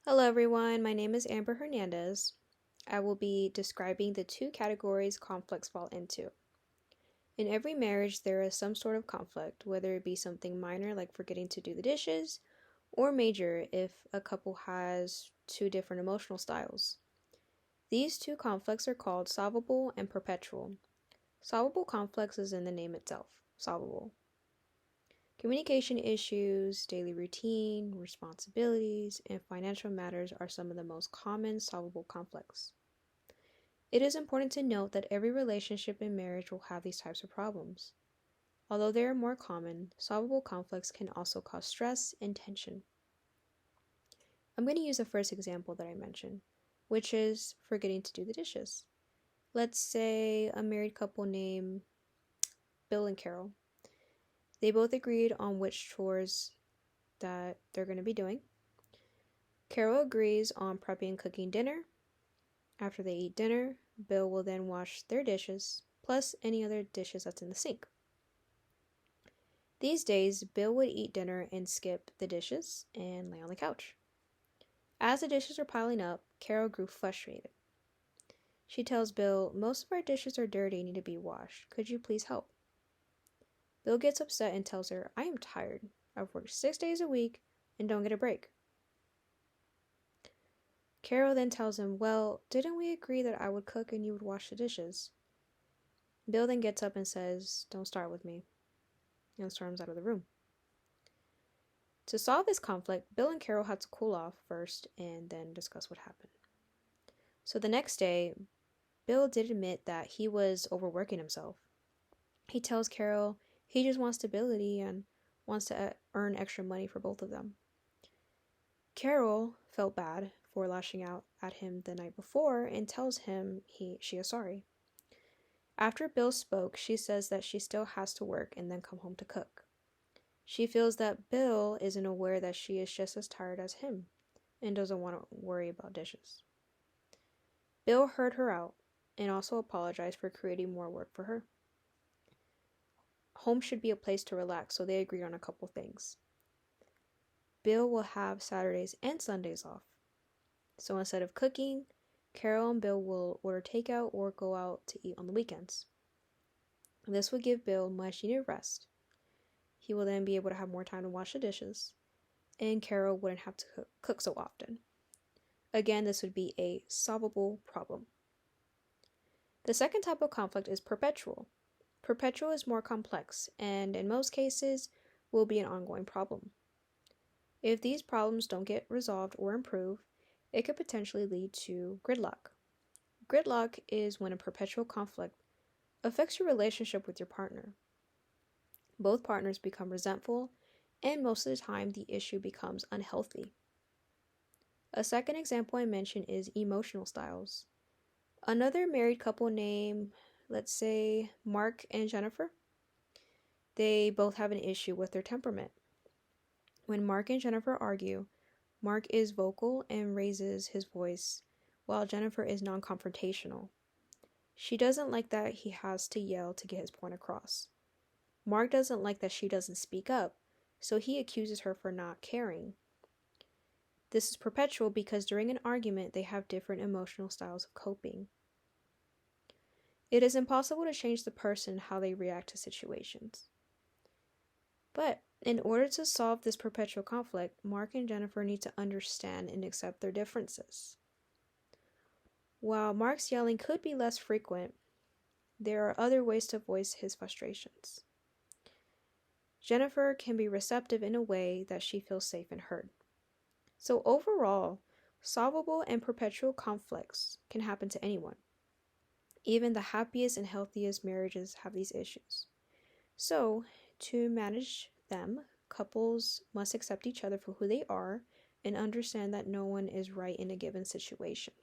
Hello everyone, my name is Amber Hernandez. I will be describing the two categories conflicts fall into. In every marriage, there is some sort of conflict, whether it be something minor like forgetting to do the dishes, or major if a couple has two different emotional styles. These two conflicts are called solvable and perpetual. Solvable conflicts is in the name itself, solvable. Communication issues, daily routine, responsibilities, and financial matters are some of the most common solvable conflicts. It is important to note that every relationship in marriage will have these types of problems. Although they are more common, solvable conflicts can also cause stress and tension. I'm going to use the first example that I mentioned, which is forgetting to do the dishes. Let's say a married couple named Bill and Carol. They both agreed on which chores that they're going to be doing. Carol agrees on prepping and cooking dinner. After they eat dinner, Bill will then wash their dishes, plus any other dishes that's in the sink. These days, Bill would eat dinner and skip the dishes and lay on the couch. As the dishes are piling up, Carol grew frustrated. She tells Bill, "Most of our dishes are dirty and need to be washed. Could you please help?" Bill gets upset and tells her, "I am tired. I've worked 6 days a week and don't get a break." Carol then tells him, "Well, didn't we agree that I would cook and you would wash the dishes?" Bill then gets up and says, "Don't start with me," and storms out of the room. To solve this conflict, Bill and Carol had to cool off first and then discuss what happened. So the next day, Bill did admit that he was overworking himself. He tells Carol he just wants stability and wants to earn extra money for both of them. Carol felt bad for lashing out at him the night before and tells him she is sorry. After Bill spoke, she says that she still has to work and then come home to cook. She feels that Bill isn't aware that she is just as tired as him and doesn't want to worry about dishes. Bill heard her out and also apologized for creating more work for her. Home should be a place to relax, so they agreed on a couple things. Bill will have Saturdays and Sundays off. So instead of cooking, Carol and Bill will order takeout or go out to eat on the weekends. This would give Bill much needed rest. He will then be able to have more time to wash the dishes, and Carol wouldn't have to cook so often. Again, this would be a solvable problem. The second type of conflict is perpetual. Perpetual is more complex, and in most cases, will be an ongoing problem. If these problems don't get resolved or improved, it could potentially lead to gridlock. Gridlock is when a perpetual conflict affects your relationship with your partner. Both partners become resentful, and most of the time, the issue becomes unhealthy. A second example I mentioned is emotional styles. Another married couple named, let's say, Mark and Jennifer, they both have an issue with their temperament. When Mark and Jennifer argue, Mark is vocal and raises his voice, while Jennifer is non-confrontational. She doesn't like that he has to yell to get his point across. Mark doesn't like that she doesn't speak up, so he accuses her for not caring. This is perpetual because during an argument, they have different emotional styles of coping. It is impossible to change the person how they react to situations. But in order to solve this perpetual conflict, Mark and Jennifer need to understand and accept their differences. While Mark's yelling could be less frequent, there are other ways to voice his frustrations. Jennifer can be receptive in a way that she feels safe and heard. So overall, solvable and perpetual conflicts can happen to anyone. Even the happiest and healthiest marriages have these issues. So, to manage them, couples must accept each other for who they are and understand that no one is right in a given situation.